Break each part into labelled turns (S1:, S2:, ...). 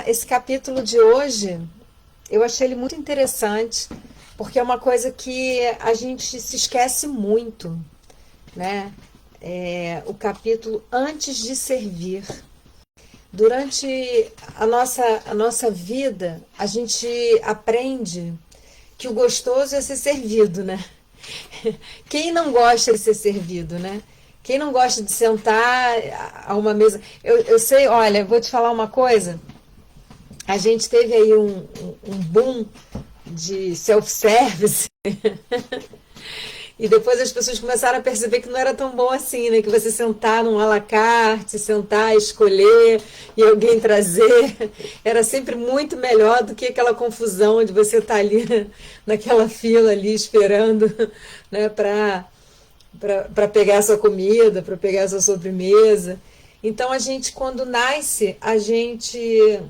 S1: Esse capítulo de hoje, eu achei ele muito interessante, porque é uma coisa que a gente se esquece muito, né? O capítulo antes de servir. Durante a nossa vida, a gente aprende que o gostoso é ser servido, né? Quem não gosta de ser servido, né? Quem não gosta de sentar a uma mesa. Eu sei, olha, vou te falar uma coisa. A gente teve aí um boom de self-service. E depois as pessoas começaram a perceber que não era tão bom assim, né? Que você sentar num à la carte, sentar, escolher e alguém trazer, era sempre muito melhor do que aquela confusão de você estar ali naquela fila ali esperando, né? Para pegar a sua comida, para pegar a sua sobremesa. Então a gente, quando nasce, a gente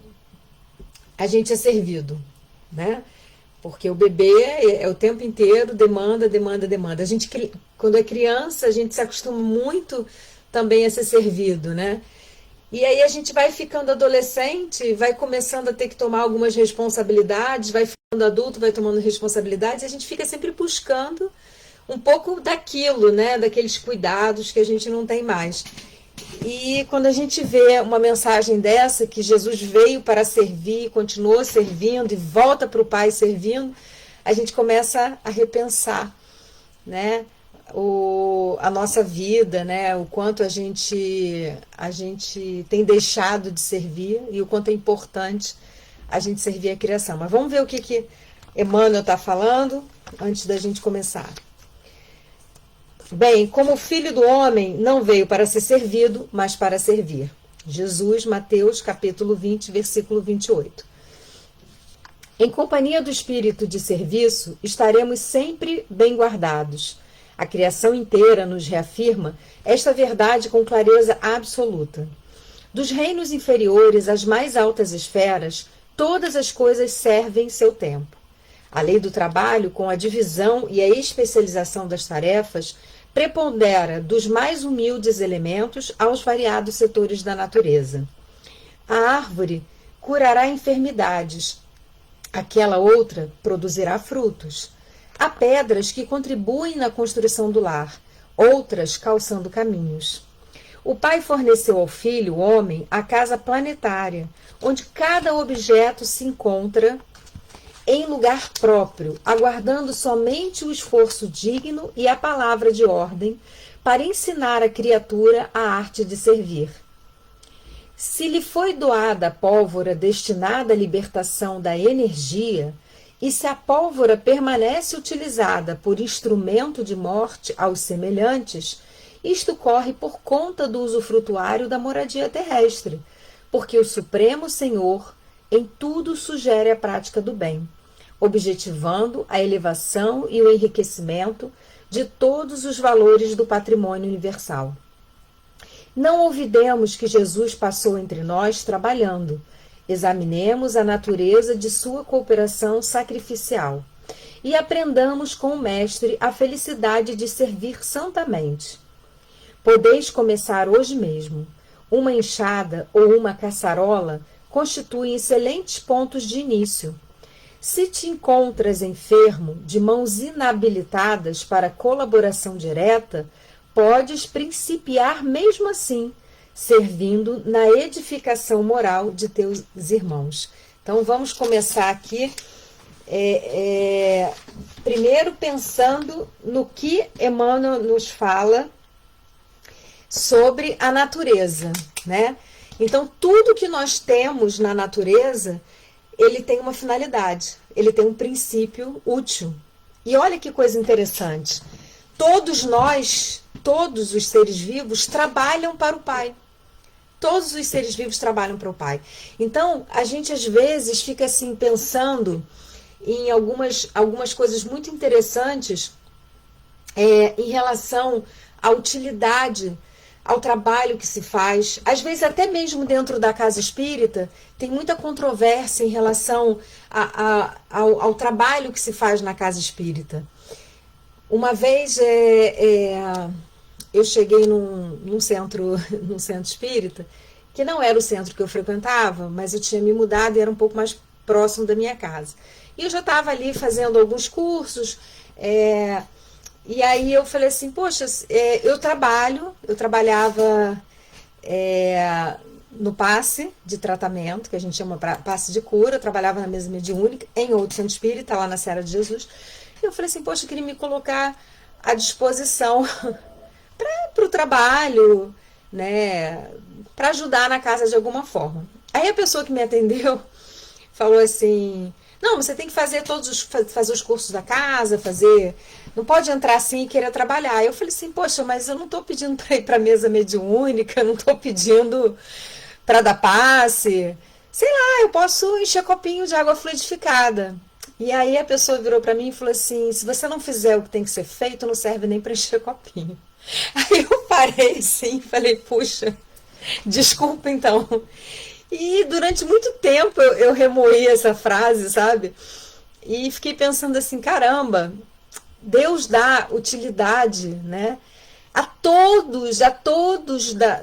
S1: é servido, né? Porque o bebê é o tempo inteiro demanda, demanda, demanda. A gente, quando é criança, a gente se acostuma muito também a ser servido, né? E aí a gente vai ficando adolescente, vai começando a ter que tomar algumas responsabilidades, vai ficando adulto, vai tomando responsabilidades, e a gente fica sempre buscando um pouco daquilo, né? Daqueles cuidados que a gente não tem mais. E quando a gente vê uma mensagem dessa, que Jesus veio para servir, continuou servindo e volta para o Pai servindo, a gente começa a repensar, né, a nossa vida, né, o quanto a gente tem deixado de servir e o quanto é importante a gente servir a criação. Mas vamos ver o que Emmanuel está falando antes da gente começar. Bem, como o Filho do Homem não veio para ser servido, mas para servir. Jesus, Mateus, capítulo 20, versículo 28. Em companhia do espírito de serviço, estaremos sempre bem guardados. A criação inteira nos reafirma esta verdade com clareza absoluta. Dos reinos inferiores às mais altas esferas, todas as coisas servem seu tempo. A lei do trabalho, com a divisão e a especialização das tarefas, prepondera dos mais humildes elementos aos variados setores da natureza. A árvore curará enfermidades, aquela outra produzirá frutos. Há pedras que contribuem na construção do lar, outras calçando caminhos. O Pai forneceu ao Filho, o homem, a casa planetária, onde cada objeto se encontra em lugar próprio, aguardando somente o esforço digno e a palavra de ordem para ensinar a criatura a arte de servir. Se lhe foi doada a pólvora destinada à libertação da energia, e se a pólvora permanece utilizada por instrumento de morte aos semelhantes, isto corre por conta do usufrutuário da moradia terrestre, porque o Supremo Senhor em tudo sugere a prática do bem, objetivando a elevação e o enriquecimento de todos os valores do patrimônio universal. Não olvidemos que Jesus passou entre nós trabalhando. Examinemos a natureza de sua cooperação sacrificial e aprendamos com o Mestre a felicidade de servir santamente. Podeis começar hoje mesmo. Uma enxada ou uma caçarola constituem excelentes pontos de início. Se te encontras enfermo, de mãos inabilitadas para colaboração direta, podes principiar mesmo assim, servindo na edificação moral de teus irmãos. Então vamos começar aqui, primeiro pensando no que Emmanuel nos fala sobre a natureza, né? Então tudo que nós temos na natureza, ele tem uma finalidade, ele tem um princípio útil. E olha que coisa interessante. Todos nós, todos os seres vivos trabalham para o Pai. Todos os seres vivos trabalham para o Pai. Então, a gente às vezes fica assim pensando em algumas coisas muito interessantes em relação à utilidade, ao trabalho que se faz. Às vezes, até mesmo dentro da casa espírita, tem muita controvérsia em relação ao trabalho que se faz na casa espírita. Uma vez eu cheguei num centro espírita que não era o centro que eu frequentava, mas eu tinha me mudado e era um pouco mais próximo da minha casa. E eu já estava ali fazendo alguns cursos, e aí eu falei assim, poxa, eu trabalhava no passe de tratamento, que a gente chama passe de cura, eu trabalhava na mesa mediúnica, em outro centro espírita, lá na Serra de Jesus. E eu falei assim, poxa, eu queria me colocar à disposição para o trabalho, né, para ajudar na casa de alguma forma. Aí a pessoa que me atendeu falou assim, não, você tem que fazer fazer os cursos da casa, não pode entrar assim e querer trabalhar. Eu falei assim, poxa, mas eu não estou pedindo para ir para a mesa mediúnica, eu não estou pedindo para dar passe, sei lá, eu posso encher copinho de água fluidificada. E aí a pessoa virou para mim e falou assim, se você não fizer o que tem que ser feito, não serve nem para encher copinho. Aí eu parei assim, falei, puxa, desculpa então. E durante muito tempo eu remoí essa frase, sabe? E fiquei pensando assim, caramba, Deus dá utilidade, né? A todos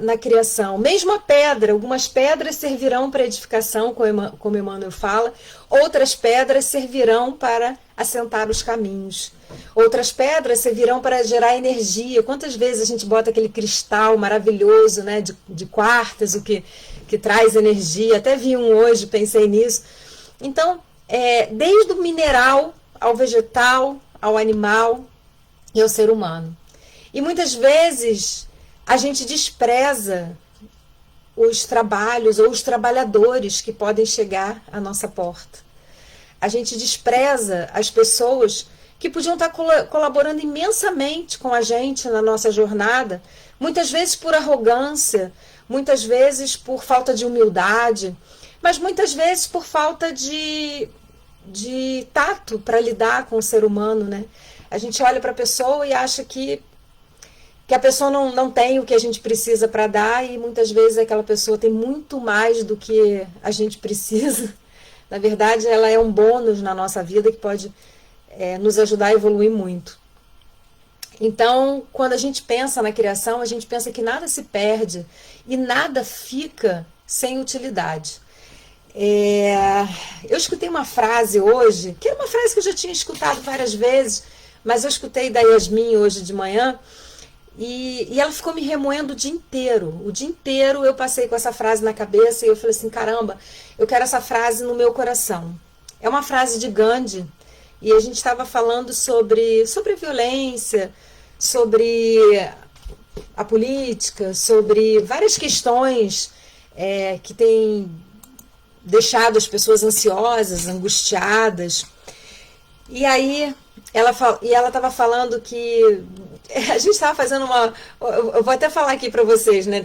S1: na criação. Mesmo a pedra, algumas pedras servirão para edificação, como Emmanuel fala, outras pedras servirão para assentar os caminhos. Outras pedras servirão para gerar energia. Quantas vezes a gente bota aquele cristal maravilhoso, né, de quartzo, que traz energia. Até vi um hoje, pensei nisso. Então, desde o mineral ao vegetal, ao animal e ao ser humano. E muitas vezes a gente despreza os trabalhos ou os trabalhadores que podem chegar à nossa porta. A gente despreza as pessoas que podiam estar colaborando imensamente com a gente na nossa jornada, muitas vezes por arrogância, muitas vezes por falta de humildade, mas muitas vezes por falta de tato para lidar com o ser humano, né? A gente olha para a pessoa e acha que a pessoa não tem o que a gente precisa para dar, e muitas vezes aquela pessoa tem muito mais do que a gente precisa. Na verdade, ela é um bônus na nossa vida que pode nos ajudar a evoluir muito. Então, quando a gente pensa na criação, a gente pensa que nada se perde e nada fica sem utilidade. Eu escutei uma frase hoje, que é uma frase que eu já tinha escutado várias vezes, mas eu escutei da Yasmin hoje de manhã, e ela ficou me remoendo o dia inteiro. O dia inteiro eu passei com essa frase na cabeça e eu falei assim, caramba, eu quero essa frase no meu coração. É uma frase de Gandhi, e a gente estava falando sobre violência, sobre a política, sobre várias questões que têm deixado as pessoas ansiosas, angustiadas. E aí ela estava falando que a gente estava fazendo eu vou até falar aqui para vocês, né?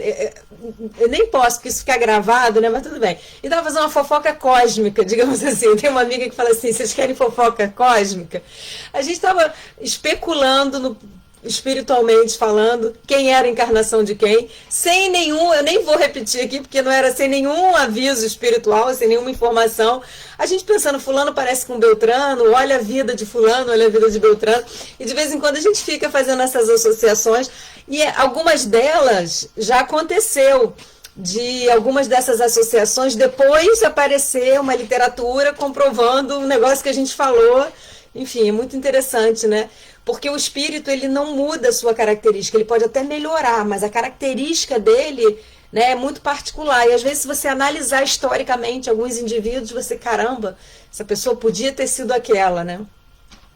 S1: Eu nem posso, porque isso fica gravado, né? Mas tudo bem. E estava fazendo uma fofoca cósmica, digamos assim. Tem uma amiga que fala assim, vocês querem fofoca cósmica? A gente estava especulando espiritualmente falando, quem era a encarnação de quem, sem nenhum, eu nem vou repetir aqui, porque não era sem nenhum aviso espiritual, sem nenhuma informação, a gente pensando, fulano parece com Beltrano, olha a vida de fulano, olha a vida de Beltrano, e de vez em quando a gente fica fazendo essas associações, e algumas delas já aconteceu, de algumas dessas associações, depois aparecer uma literatura comprovando o negócio que a gente falou. Enfim, é muito interessante, né? Porque o espírito, ele não muda a sua característica, ele pode até melhorar, mas a característica dele, né, é muito particular. E às vezes, se você analisar historicamente alguns indivíduos, você, caramba, essa pessoa podia ter sido aquela, né?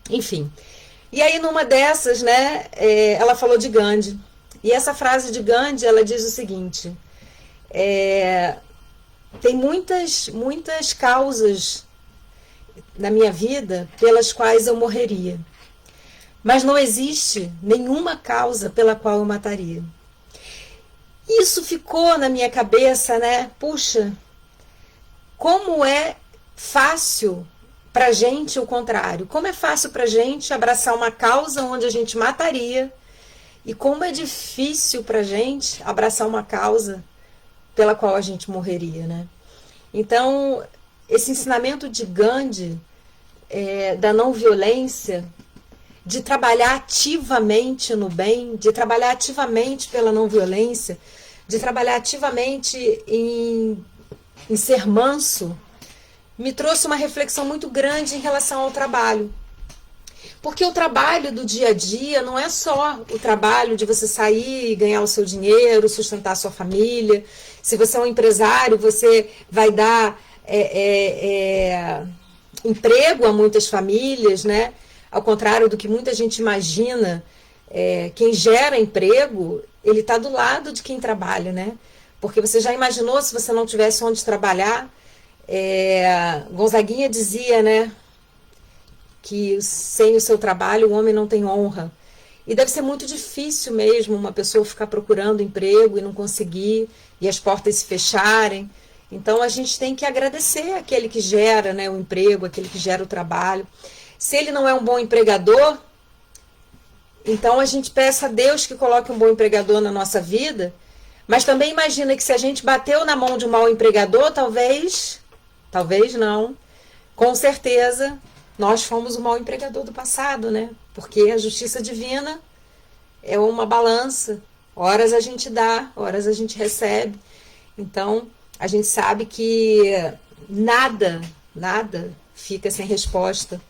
S1: Enfim. E aí, numa dessas, né, ela falou de Gandhi. E essa frase de Gandhi, ela diz o seguinte, tem muitas causas na minha vida pelas quais eu morreria. Mas não existe nenhuma causa pela qual eu mataria. Isso ficou na minha cabeça, né? Puxa, como é fácil pra gente o contrário. Como é fácil pra gente abraçar uma causa onde a gente mataria, e como é difícil pra gente abraçar uma causa pela qual a gente morreria, né? Então, esse ensinamento de Gandhi, da não violência, de trabalhar ativamente no bem, de trabalhar ativamente pela não violência, de trabalhar ativamente em ser manso, me trouxe uma reflexão muito grande em relação ao trabalho. Porque o trabalho do dia a dia não é só o trabalho de você sair e ganhar o seu dinheiro, sustentar a sua família. Se você é um empresário, você vai dar emprego a muitas famílias, né? Ao contrário do que muita gente imagina, quem gera emprego, ele está do lado de quem trabalha, né? Porque você já imaginou se você não tivesse onde trabalhar? Gonzaguinha dizia, né, que sem o seu trabalho o homem não tem honra. E deve ser muito difícil mesmo uma pessoa ficar procurando emprego e não conseguir, e as portas se fecharem. Então a gente tem que agradecer aquele que gera, né, o emprego, aquele que gera o trabalho. Se ele não é um bom empregador, então a gente peça a Deus que coloque um bom empregador na nossa vida, mas também imagina que se a gente bateu na mão de um mau empregador, talvez não, com certeza nós fomos o mau empregador do passado, né? Porque a justiça divina é uma balança, horas a gente dá, horas a gente recebe. Então a gente sabe que nada fica sem resposta.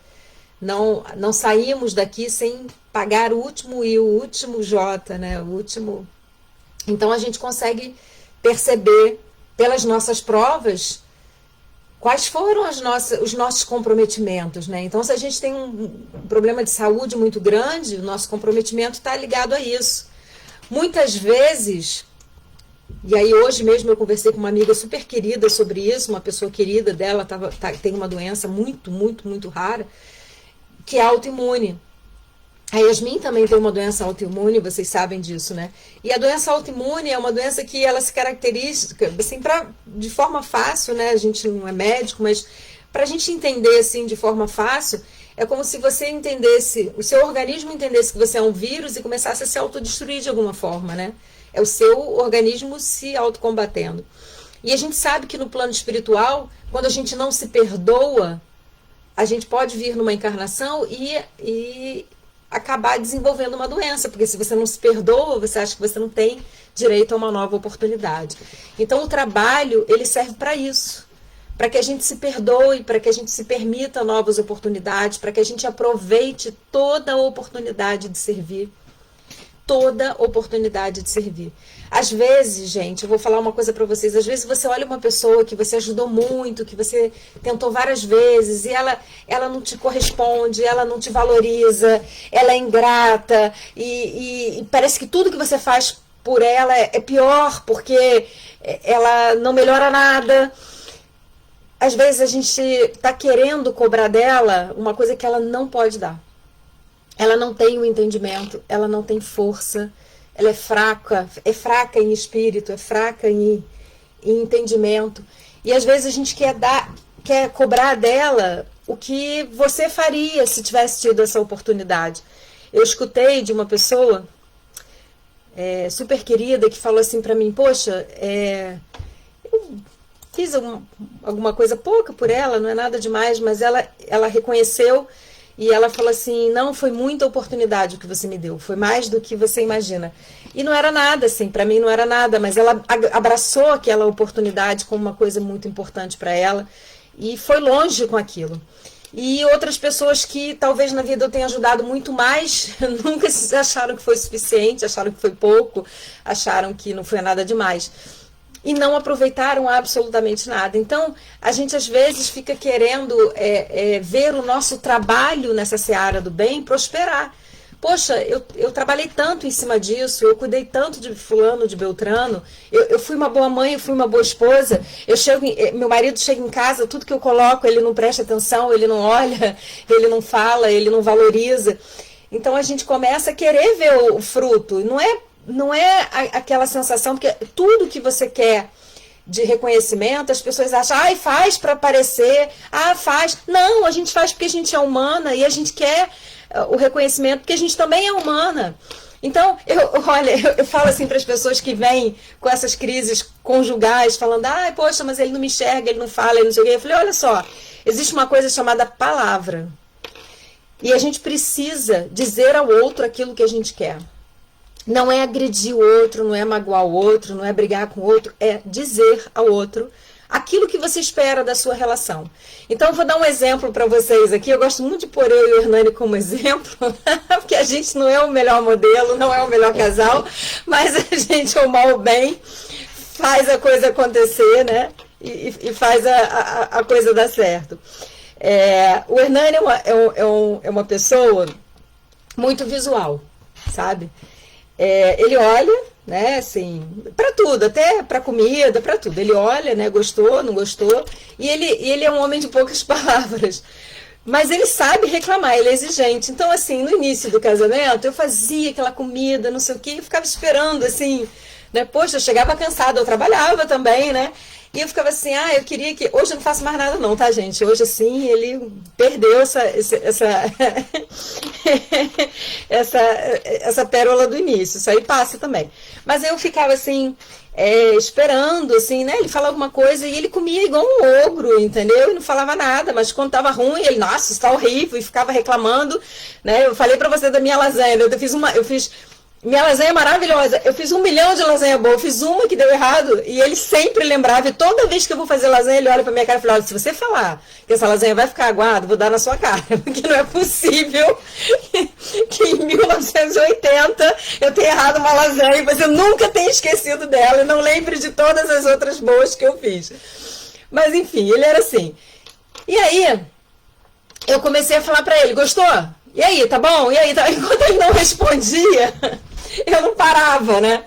S1: Não saímos daqui sem pagar o último I, o último J, né? O último. Então a gente consegue perceber pelas nossas provas quais foram os nossos comprometimentos, né? Então, se a gente tem um problema de saúde muito grande, o nosso comprometimento está ligado a isso. Muitas vezes, e aí hoje mesmo eu conversei com uma amiga super querida sobre isso, uma pessoa querida dela tem uma doença muito rara, que é autoimune. A Yasmin também tem uma doença autoimune, vocês sabem disso, né? E a doença autoimune é uma doença que ela se caracteriza, assim, de forma fácil, né? A gente não é médico, mas para a gente entender, assim, de forma fácil, é como se você entendesse, o seu organismo entendesse que você é um vírus e começasse a se autodestruir de alguma forma, né? É o seu organismo se autocombatendo. E a gente sabe que no plano espiritual, quando a gente não se perdoa, a gente pode vir numa encarnação e acabar desenvolvendo uma doença, porque se você não se perdoa, você acha que você não tem direito a uma nova oportunidade. Então o trabalho, ele serve para isso, para que a gente se perdoe, para que a gente se permita novas oportunidades, para que a gente aproveite toda a oportunidade de servir. Toda oportunidade de servir. Às vezes, gente, eu vou falar uma coisa para vocês, às vezes você olha uma pessoa que você ajudou muito, que você tentou várias vezes, e ela não te corresponde, ela não te valoriza, ela é ingrata, e parece que tudo que você faz por ela é pior, porque ela não melhora nada. Às vezes a gente está querendo cobrar dela uma coisa que ela não pode dar. Ela não tem o entendimento, ela não tem força, ela é fraca em espírito, é fraca em entendimento. E às vezes a gente quer cobrar dela o que você faria se tivesse tido essa oportunidade. Eu escutei de uma pessoa super querida que falou assim para mim, poxa, eu fiz alguma coisa pouca por ela, não é nada demais, mas ela reconheceu. E ela falou assim, não, foi muita oportunidade o que você me deu, foi mais do que você imagina. E não era nada, assim, para mim não era nada, mas ela abraçou aquela oportunidade como uma coisa muito importante para ela e foi longe com aquilo. E outras pessoas que talvez na vida eu tenha ajudado muito mais, nunca acharam que foi suficiente, acharam que foi pouco, acharam que não foi nada demais. E não aproveitaram absolutamente nada. Então, a gente às vezes fica querendo ver o nosso trabalho nessa seara do bem prosperar. Poxa, eu trabalhei tanto em cima disso, eu cuidei tanto de fulano, de Beltrano, eu fui uma boa mãe, eu fui uma boa esposa, meu marido chega em casa, tudo que eu coloco, ele não presta atenção, ele não olha, ele não fala, ele não valoriza. Então, a gente começa a querer ver o fruto, não é aquela sensação, porque tudo que você quer de reconhecimento, as pessoas acham, faz para aparecer, faz. Não, a gente faz porque a gente é humana e a gente quer o reconhecimento porque a gente também é humana. Então, eu falo assim para as pessoas que vêm com essas crises conjugais, falando, poxa, mas ele não me enxerga, ele não fala, ele não sei o quê. Eu falei, olha só, existe uma coisa chamada palavra. E a gente precisa dizer ao outro aquilo que a gente quer. não é agredir o outro, não é magoar o outro, não é brigar com o outro, é dizer ao outro aquilo que você espera da sua relação. Então, eu vou dar um exemplo para vocês aqui. Eu gosto muito de pôr eu e o Hernani como exemplo, porque a gente não é o melhor modelo, não é o melhor casal, mas a gente, ou mal ou bem, faz a coisa acontecer, né? E faz a coisa dar certo. O Hernani é uma pessoa muito visual, sabe? Ele olha, né, assim, para tudo, até para comida, para tudo. Ele olha, né, gostou, não gostou, e ele é um homem de poucas palavras. Mas ele sabe reclamar, ele é exigente. Então, assim, no início do casamento, eu fazia aquela comida, não sei o quê, e ficava esperando, assim, né? Poxa, eu chegava cansada, eu trabalhava também, né? E eu ficava assim, eu queria que... Hoje eu não faço mais nada não, tá, gente? Hoje, assim, ele perdeu essa pérola do início. Isso aí passa também. Mas eu ficava, assim, esperando, assim, né? Ele falava alguma coisa e ele comia igual um ogro, entendeu? E não falava nada, mas quando tava ruim, ele, nossa, está horrível, e ficava reclamando, né? Eu falei pra você da minha lasanha, eu fiz minha lasanha é maravilhosa. Eu fiz 1 milhão de lasanha boa. Eu fiz uma que deu errado. E ele sempre lembrava. E toda vez que eu vou fazer lasanha, ele olha pra minha cara e fala: olha, se você falar que essa lasanha vai ficar aguada, vou dar na sua cara. Porque não é possível que em 1980 eu tenha errado uma lasanha e você nunca tenha esquecido dela e não lembre de todas as outras boas que eu fiz. Mas enfim, ele era assim. E aí, eu comecei a falar pra ele: gostou? E aí, tá bom? E aí, tá... Enquanto ele não respondia, eu não parava, né?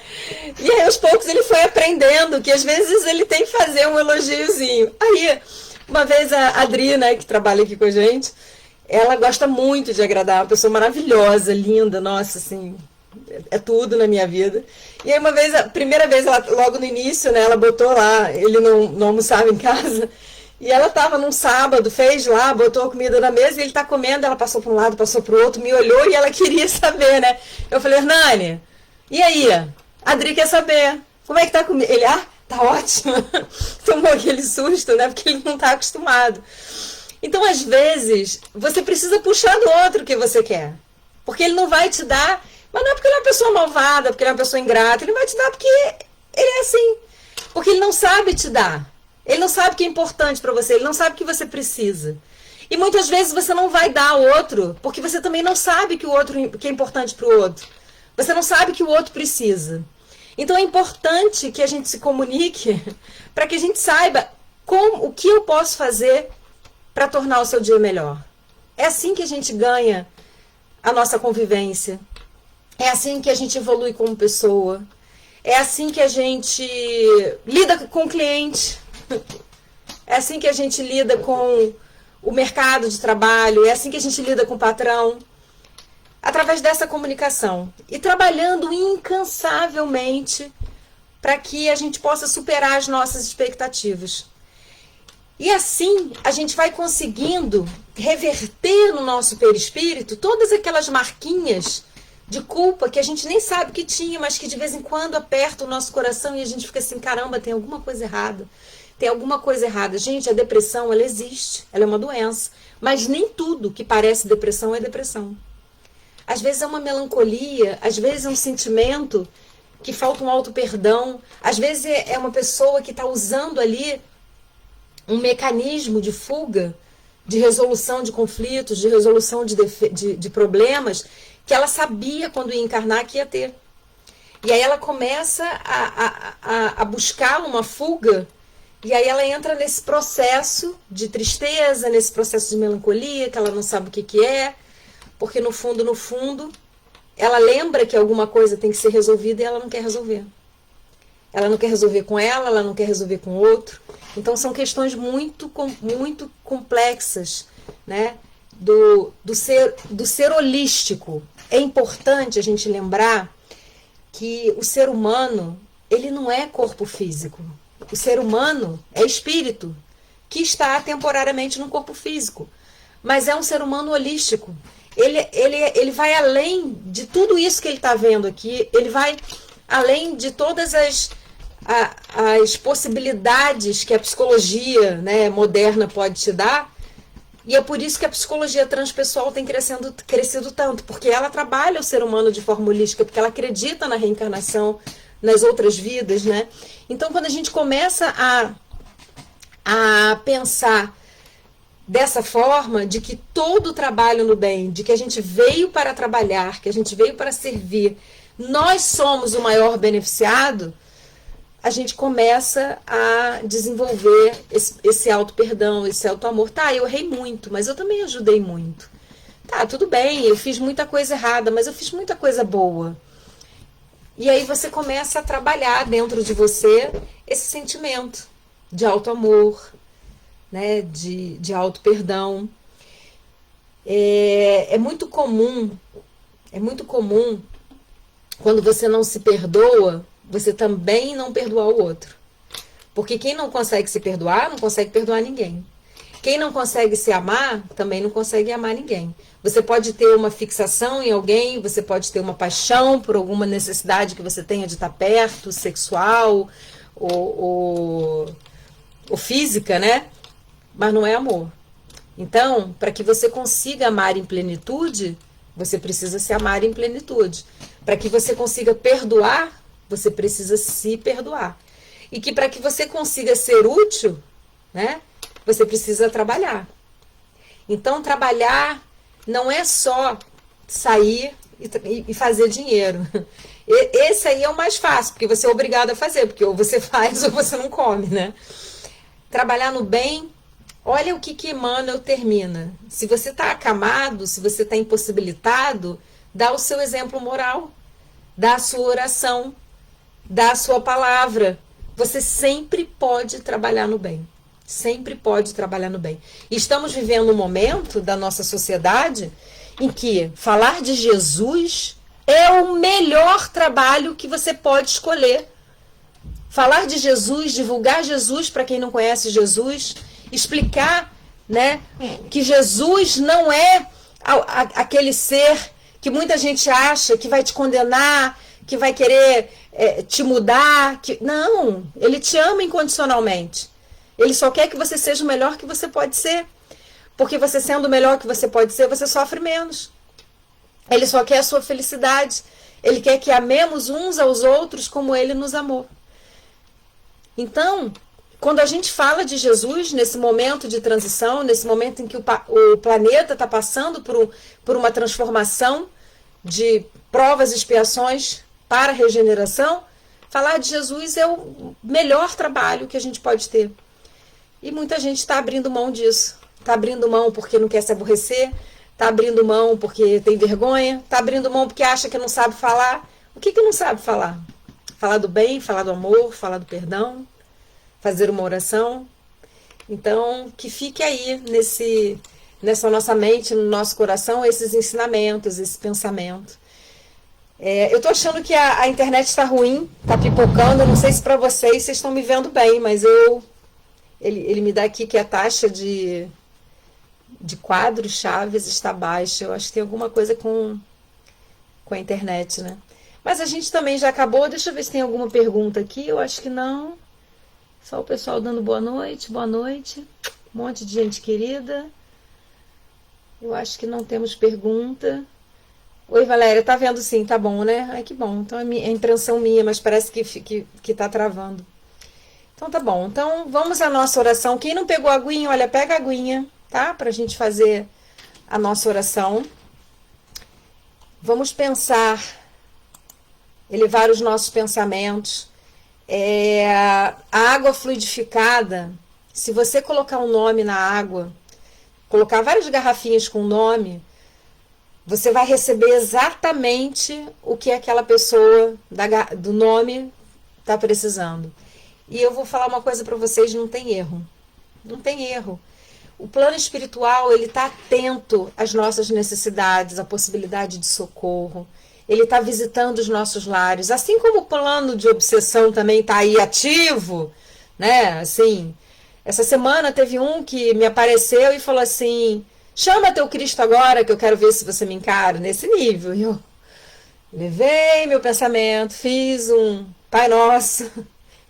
S1: E aí, aos poucos, ele foi aprendendo que, às vezes, ele tem que fazer um elogiozinho. Aí, uma vez, a Adri, né, que trabalha aqui com a gente, ela gosta muito de agradar, uma pessoa maravilhosa, linda, nossa, assim, é tudo na minha vida. E aí, uma vez, a primeira vez, ela, logo no início, né, ela botou lá, ele não almoçava em casa, e ela estava num sábado, fez lá, botou a comida na mesa, e ele tá comendo, ela passou para um lado, passou para o outro, me olhou e ela queria saber, né? Eu falei: Hernani, e aí? A Adri quer saber, como é que tá a comida? Ele, tá ótimo. Tomou aquele susto, né? Porque ele não tá acostumado. Então, às vezes, você precisa puxar do outro o que você quer. Porque ele não vai te dar, mas não é porque ele é uma pessoa malvada, porque ele é uma pessoa ingrata, ele vai te dar porque ele é assim. Porque ele não sabe te dar. Ele não sabe o que é importante para você, ele não sabe o que você precisa. E muitas vezes você não vai dar ao outro, porque você também não sabe que que é importante para o outro. Você não sabe que o outro precisa. Então é importante que a gente se comunique para que a gente saiba o que eu posso fazer para tornar o seu dia melhor. É assim que a gente ganha a nossa convivência. É assim que a gente evolui como pessoa. É assim que a gente lida com o cliente. É assim que a gente lida com o mercado de trabalho, é assim que a gente lida com o patrão, através dessa comunicação e trabalhando incansavelmente para que a gente possa superar as nossas expectativas. E assim a gente vai conseguindo reverter no nosso perispírito todas aquelas marquinhas de culpa que a gente nem sabe que tinha, mas que de vez em quando aperta o nosso coração e a gente fica assim: caramba, tem alguma coisa errada. Tem alguma coisa errada. Gente, a depressão, ela existe. Ela é uma doença. Mas nem tudo que parece depressão é depressão. Às vezes é uma melancolia, às vezes é um sentimento que falta um auto-perdão, às vezes é uma pessoa que está usando ali um mecanismo de fuga, de resolução de conflitos, de resolução de problemas, que ela sabia quando ia encarnar que ia ter. E aí ela começa a buscar uma fuga. E aí ela entra nesse processo de tristeza, nesse processo de melancolia, que ela não sabe o que é, porque no fundo, ela lembra que alguma coisa tem que ser resolvida e ela não quer resolver. Ela não quer resolver com ela não quer resolver com o outro. Então são questões muito complexas, né? Do ser holístico. É importante a gente lembrar que o ser humano, ele não é corpo físico. O ser humano é espírito, que está temporariamente no corpo físico. Mas é um ser humano holístico. Ele vai além de tudo isso que ele está vendo aqui. Ele vai além de todas as possibilidades que a psicologia, né, moderna pode te dar, E é por isso que a psicologia transpessoal tem crescido tanto, porque ela trabalha o ser humano de forma holística, porque ela acredita na reencarnação, nas outras vidas, né? Então, quando a gente começa a pensar dessa forma, de que todo o trabalho no bem, de que a gente veio para trabalhar, que a gente veio para servir, nós somos o maior beneficiado, a gente começa a desenvolver esse auto-perdão, esse auto-amor. Tá, eu errei muito, mas eu também ajudei muito. Tá, tudo bem, eu fiz muita coisa errada, mas eu fiz muita coisa boa. E aí você começa a trabalhar dentro de você esse sentimento de auto-amor, né, de auto-perdão. É muito comum, quando você não se perdoa, você também não perdoar o outro. Porque quem não consegue se perdoar, não consegue perdoar ninguém. Quem não consegue se amar, também não consegue amar ninguém. Você pode ter uma fixação em alguém, você pode ter uma paixão por alguma necessidade que você tenha de estar perto, sexual ou física, né? Mas não é amor. Então, para que você consiga amar em plenitude, você precisa se amar em plenitude. Para que você consiga perdoar, você precisa se perdoar. E que para que você consiga ser útil, né, você precisa trabalhar. Então, trabalhar não é só sair e fazer dinheiro. Esse aí é o mais fácil, porque você é obrigado a fazer, porque ou você faz ou você não come, né? Trabalhar no bem, olha o que emana ou termina. Se você está acamado, se você está impossibilitado, dá o seu exemplo moral, dá a sua oração, dá a sua palavra. Você sempre pode trabalhar no bem. Sempre pode trabalhar no bem. E estamos vivendo um momento da nossa sociedade em que falar de Jesus é o melhor trabalho que você pode escolher. Falar de Jesus, divulgar Jesus para quem não conhece Jesus, explicar, né, que Jesus não é aquele ser que muita gente acha que vai te condenar, que vai querer te mudar. Não, ele te ama incondicionalmente. Ele só quer que você seja o melhor que você pode ser. Porque você sendo o melhor que você pode ser, você sofre menos. Ele só quer a sua felicidade. Ele quer que amemos uns aos outros como ele nos amou. Então, quando a gente fala de Jesus, nesse momento de transição, nesse momento em que o planeta está passando por uma transformação de provas e expiações para a regeneração, falar de Jesus é o melhor trabalho que a gente pode ter. E muita gente está abrindo mão disso. Está abrindo mão porque não quer se aborrecer, está abrindo mão porque tem vergonha, está abrindo mão porque acha que não sabe falar. O que não sabe falar? Falar do bem, falar do amor, falar do perdão, fazer uma oração. Então, que fique aí nessa nossa mente, no nosso coração, esses ensinamentos, esse pensamento. Eu tô achando que a internet está ruim, está pipocando. Eu não sei se para vocês estão me vendo bem, mas ele me dá aqui que a taxa de quadros, chaves está baixa. Eu acho que tem alguma coisa com a internet, né? Mas a gente também já acabou. Deixa eu ver se tem alguma pergunta aqui. Eu acho que não. Só o pessoal dando boa noite, boa noite. Um monte de gente querida. Eu acho que não temos pergunta. Oi, Valéria, tá vendo sim, tá bom, né? Ai, que bom. Então é impressão minha, mas parece que tá travando. Então tá bom. Então vamos à nossa oração. Quem não pegou a aguinha, olha, pega a aguinha, tá? Pra gente fazer a nossa oração. Vamos pensar, elevar os nossos pensamentos. A água fluidificada, se você colocar um nome na água, colocar várias garrafinhas com nome, você vai receber exatamente o que aquela pessoa do nome está precisando. E eu vou falar uma coisa para vocês, não tem erro. Não tem erro. O plano espiritual, ele está atento às nossas necessidades, à possibilidade de socorro. Ele está visitando os nossos lares. Assim como o plano de obsessão também está aí ativo, né? Assim, essa semana teve um que me apareceu e falou assim, chama teu Cristo agora que eu quero ver se você me encara nesse nível. E eu levei meu pensamento, fiz um Pai Nosso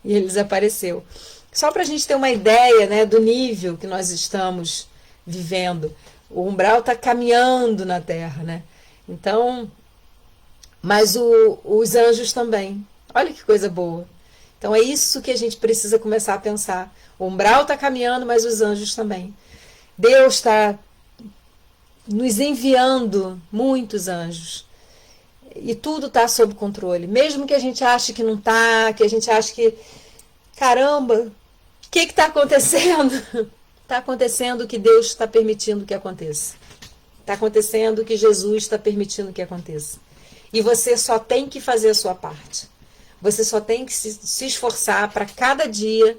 S1: e ele desapareceu. Só para a gente ter uma ideia, né, do nível que nós estamos vivendo. O umbral está caminhando na terra, né? Então, mas os anjos também. Olha que coisa boa. Então é isso que a gente precisa começar a pensar. O umbral está caminhando, mas os anjos também. Deus está nos enviando muitos anjos. E tudo está sob controle. Mesmo que a gente ache que não está, que a gente ache que, caramba, o que está acontecendo? Está acontecendo o que Deus está permitindo que aconteça. Está acontecendo o que Jesus está permitindo que aconteça. E você só tem que fazer a sua parte. Você só tem que se esforçar para cada dia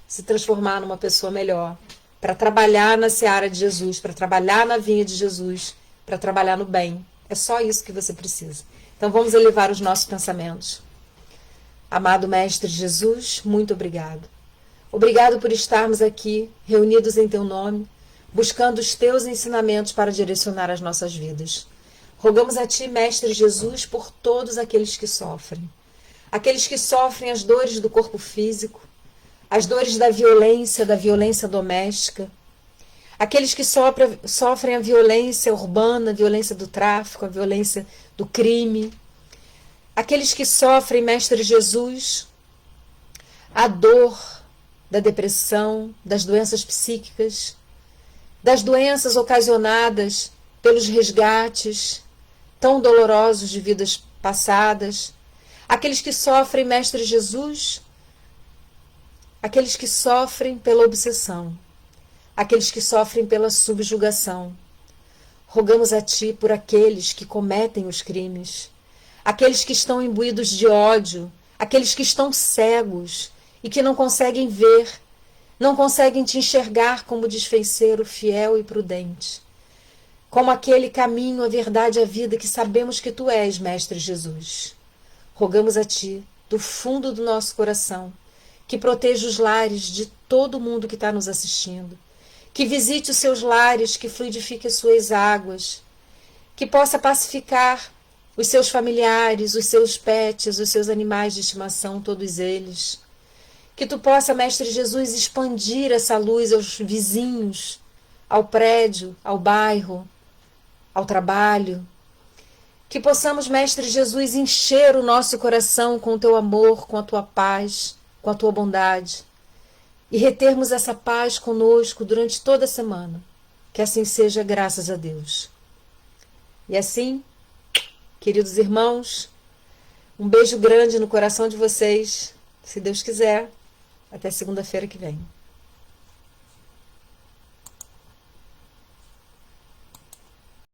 S1: se transformar numa pessoa melhor. Para trabalhar na seara de Jesus, para trabalhar na vinha de Jesus, para trabalhar no bem. É só isso que você precisa. Então vamos elevar os nossos pensamentos. Amado Mestre Jesus, muito obrigado. Obrigado por estarmos aqui, reunidos em Teu nome, buscando os Teus ensinamentos para direcionar as nossas vidas. Rogamos a Ti, Mestre Jesus, por todos aqueles que sofrem. Aqueles que sofrem as dores do corpo físico, as dores da violência doméstica, aqueles que sofrem a violência urbana, a violência do tráfico, a violência do crime, aqueles que sofrem, Mestre Jesus, a dor da depressão, das doenças psíquicas, das doenças ocasionadas pelos resgates tão dolorosos de vidas passadas, aqueles que sofrem, Mestre Jesus, aqueles que sofrem pela obsessão, aqueles que sofrem pela subjugação. Rogamos a Ti por aqueles que cometem os crimes, aqueles que estão imbuídos de ódio, aqueles que estão cegos e que não conseguem ver, não conseguem Te enxergar como desfeiteiro fiel e prudente, como aquele caminho, a verdade e a vida que sabemos que Tu és, Mestre Jesus. Rogamos a Ti, do fundo do nosso coração, que proteja os lares de todo mundo que está nos assistindo, que visite os seus lares, que fluidifique as suas águas, que possa pacificar os seus familiares, os seus pets, os seus animais de estimação, todos eles. Que Tu possa, Mestre Jesus, expandir essa luz aos vizinhos, ao prédio, ao bairro, ao trabalho. Que possamos, Mestre Jesus, encher o nosso coração com o Teu amor, com a Tua paz, com a Tua bondade, e retermos essa paz conosco durante toda a semana. Que assim seja, graças a Deus. E assim, queridos irmãos, um beijo grande no coração de vocês, se Deus quiser, até segunda-feira que vem.